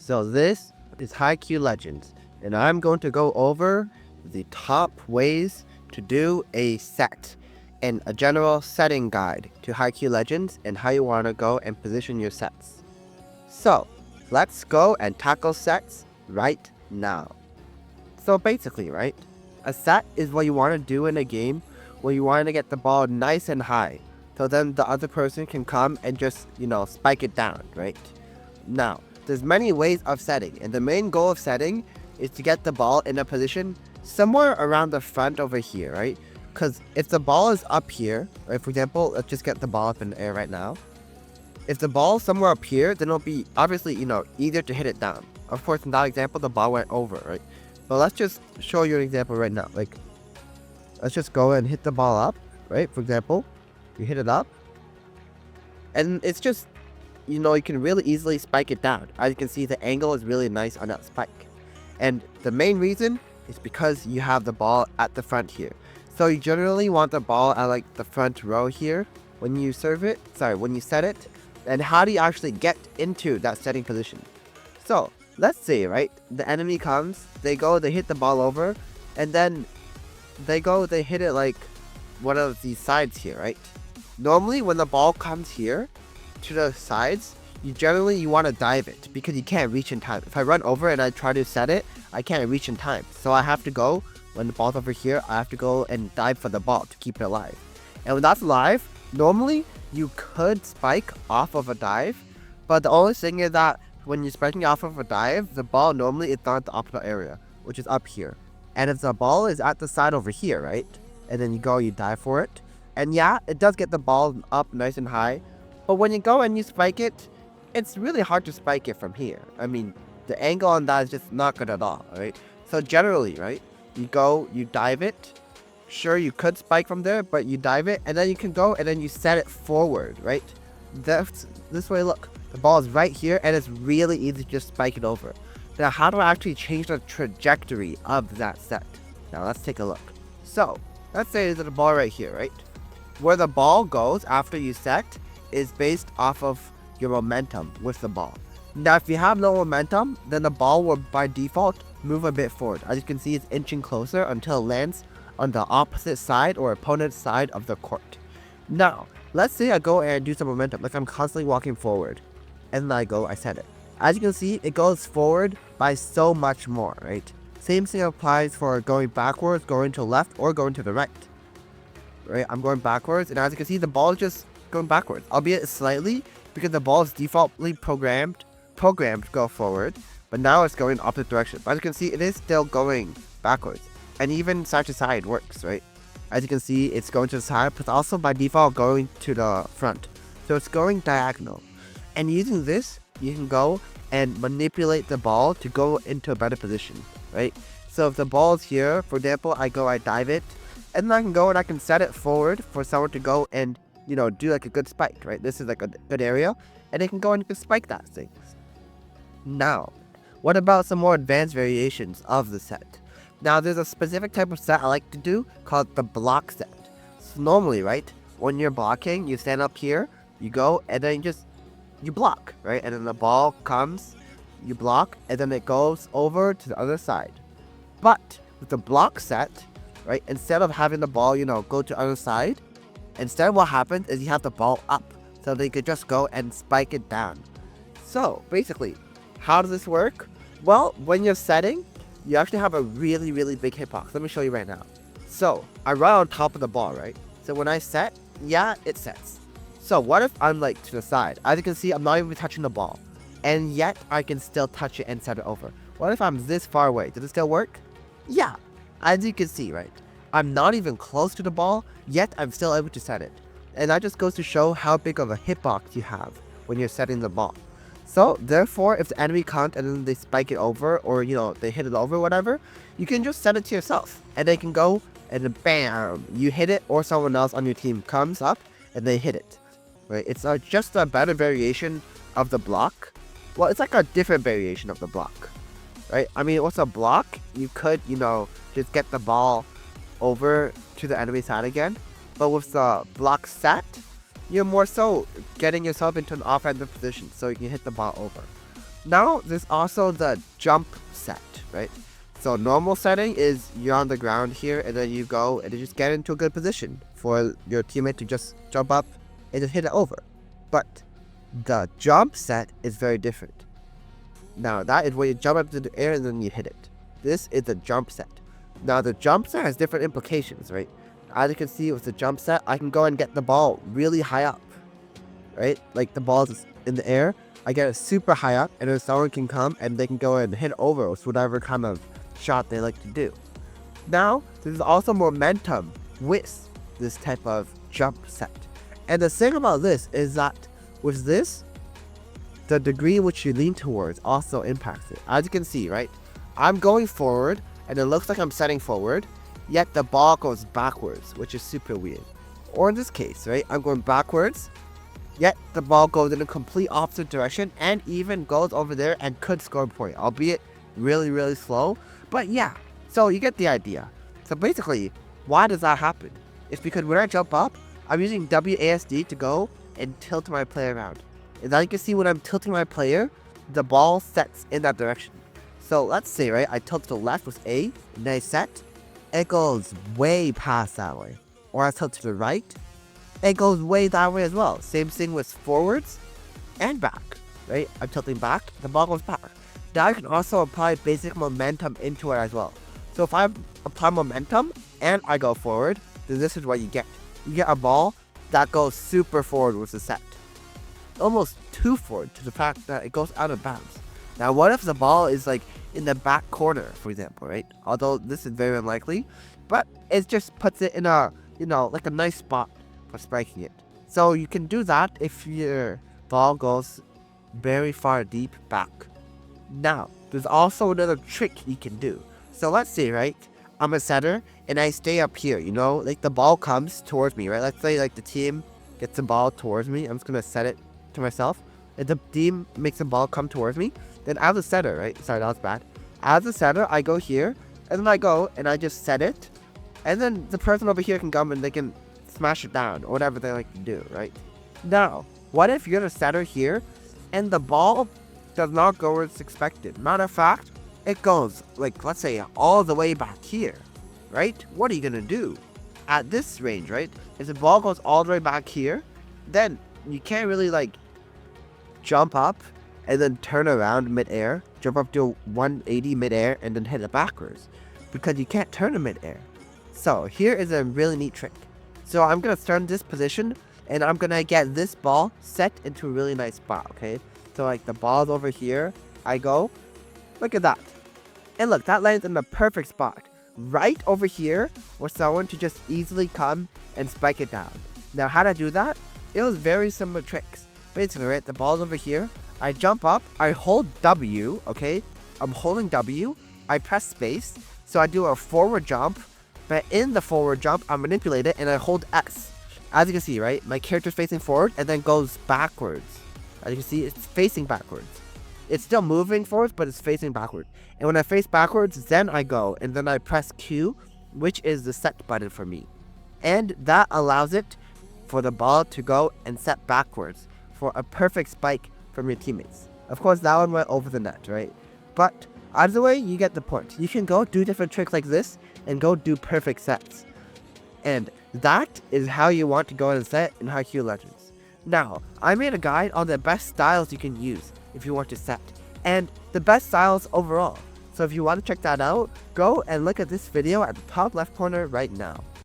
So this is Haikyuu Legends, and I'm going to go over the top ways to do a set and a general setting guide to Haikyuu Legends and how you want to go and position your sets. So let's go and tackle sets right now. So basically, right, a set is what you want to do in a game where you want to get the ball nice and high, so then the other person can come and just, spike it down, right? Now, there's many ways of setting, and the main goal of setting is to get the ball in a position somewhere around the front over here, right? Because if the ball is up here, right, for example, let's just get the ball up in the air right now. If the ball is somewhere up here, then it'll be obviously, easier to hit it down. Of course, in that example, the ball went over, right? But let's just show you an example right now. Like, let's just go and hit the ball up, right? For example, you hit it up, and it's just, you can really easily spike it down. As you can see, the angle is really nice on that spike. And the main reason is because you have the ball at the front here. So you generally want the ball at like the front row here when you set it. And how do you actually get into that setting position? So let's say, right, the enemy comes, they hit the ball over, and then they hit it like one of these sides here, right? Normally when the ball comes here to the sides, you want to dive it because you can't reach in time. If I run over and I try to set it, I can't reach in time. So I have to go, when the ball's over here, I have to go and dive for the ball to keep it alive. And when that's alive, normally you could spike off of a dive, but the only thing is that when you're spiking off of a dive, the ball normally is not the optimal area, which is up here. And if the ball is at the side over here, right, and then you dive for it, and yeah, it does get the ball up nice and high, but when you go and you spike it, it's really hard to spike it from here. I mean, the angle on that is just not good at all, right? So generally, right, you dive it. Sure, you could spike from there, but you dive it, and then you can go and then you set it forward, right? This way, look. The ball is right here, and it's really easy to just spike it over. Now, how do I actually change the trajectory of that set? Now, let's take a look. So, let's say there's a ball right here, right? Where the ball goes after you set is based off of your momentum with the ball. Now, if you have no momentum, then the ball will, by default, move a bit forward. As you can see, it's inching closer until it lands on the opposite side or opponent's side of the court. Now, let's say I go and do some momentum, like I'm constantly walking forward, and then I set it. As you can see, it goes forward by so much more, right? Same thing applies for going backwards, going to the left, or going to the right. Right, I'm going backwards, and as you can see, the ball is just going backwards, albeit slightly, because the ball is defaultly programmed to go forward, but now it's going opposite direction. But as you can see, it is still going backwards. And even side to side works, right? As you can see, it's going to the side, but also by default going to the front. So it's going diagonal. And using this, you can go and manipulate the ball to go into a better position, right? So if the ball is here, for example, I dive it, and then I can go and I can set it forward for someone to go and, do like a good spike, right? This is like a good area, and they can go and spike that thing. Now, what about some more advanced variations of the set? Now, there's a specific type of set I like to do called the block set. So normally, right, when you're blocking, you stand up here, you go, and then you block, right? And then the ball comes, you block, and then it goes over to the other side. But with the block set, right, instead of having the ball, go to the other side, instead what happens is you have the ball up, so they could just go and spike it down. So, basically, how does this work? Well, when you're setting, you actually have a really, really big hitbox. Let me show you right now. So, I run on top of the ball, right? So when I set, yeah, it sets. So what if I'm like to the side? As you can see, I'm not even touching the ball. And yet, I can still touch it and set it over. What if I'm this far away? Does it still work? Yeah. As you can see, right? I'm not even close to the ball, yet I'm still able to set it. And that just goes to show how big of a hitbox you have when you're setting the ball. So, therefore, if the enemy comes and then they spike it over, or, they hit it over, whatever, you can just set it to yourself. And they can go, and then bam, you hit it, or someone else on your team comes up, and they hit it. Right? It's just a better variation of the block. Well, it's like a different variation of the block. Right? I mean, what's a block? You could, just get the ball over to the enemy side again. But with the block set, you're more so getting yourself into an offensive position so you can hit the ball over. Now, there's also the jump set, right? So normal setting is you're on the ground here, and then you go and you just get into a good position for your teammate to just jump up and just hit it over. But the jump set is very different. Now, that is where you jump up to the air and then you hit it. This is the jump set. Now, the jump set has different implications, right? As you can see with the jump set, I can go and get the ball really high up, right? Like the ball is in the air, I get it super high up, and then someone can come and they can go and hit over with whatever kind of shot they like to do. Now, there's also momentum with this type of jump set. And the thing about this is that with this, the degree which you lean towards also impacts it. As you can see, right? I'm going forward, and it looks like I'm setting forward, yet the ball goes backwards, which is super weird. Or in this case, right? I'm going backwards, yet the ball goes in a complete opposite direction and even goes over there and could score a point, albeit really, really slow. But yeah, so you get the idea. So basically, why does that happen? It's because when I jump up, I'm using WASD to go and tilt my player around. And now you can see when I'm tilting my player, the ball sets in that direction. So let's say, right, I tilt to the left with A, and I set, it goes way past that way. Or I tilt to the right, it goes way that way as well. Same thing with forwards and back, right? I'm tilting back, the ball goes back. Now I can also apply basic momentum into it as well. So if I apply momentum and I go forward, then this is what you get. You get a ball that goes super forward with the set. Almost too forward to the fact that it goes out of bounds. Now what if the ball is like in the back corner, for example, right? Although this is very unlikely, but it just puts it in a, like a nice spot for spiking it. So you can do that if your ball goes very far deep back. Now, there's also another trick you can do. So let's say, right, I'm a setter and I stay up here, like the ball comes towards me, right? Let's say like the team gets the ball towards me. I'm just going to set it to myself. If the team makes the ball come towards me, then as a setter, right? Sorry, that was bad. As a setter, I go here and then I go and I just set it. And then the person over here can come and they can smash it down or whatever they like to do, right? Now, what if you're the setter here and the ball does not go where it's expected? Matter of fact, it goes, like, let's say all the way back here, right? What are you gonna do at this range, right? If the ball goes all the way back here, then you can't really like jump up and then turn around mid-air, jump up to 180 mid-air and then hit it backwards, because you can't turn it mid-air. So here is a really neat trick. So I'm gonna start in this position and I'm gonna get this ball set into a really nice spot, okay? So like the ball's over here, I go, look at that. And look, that lands in the perfect spot. Right over here for someone to just easily come and spike it down. Now how to do that? It was very similar tricks. Basically, right, the ball's over here, I jump up, I hold W, okay? I'm holding W, I press space, so I do a forward jump, but in the forward jump, I manipulate it and I hold S. As you can see, right, my character's facing forward and then goes backwards. As you can see, it's facing backwards. It's still moving forward, but it's facing backward. And when I face backwards, then I go, and then I press Q, which is the set button for me. And that allows it for the ball to go and set backwards for a perfect spike from your teammates. Of course, that one went over the net, right? But either way, you get the point. You can go do different tricks like this and go do perfect sets. And that is how you want to go and set in Haikyuu Legends. Now, I made a guide on the best styles you can use if you want to set, and the best styles overall. So if you want to check that out, go and look at this video at the top left corner right now.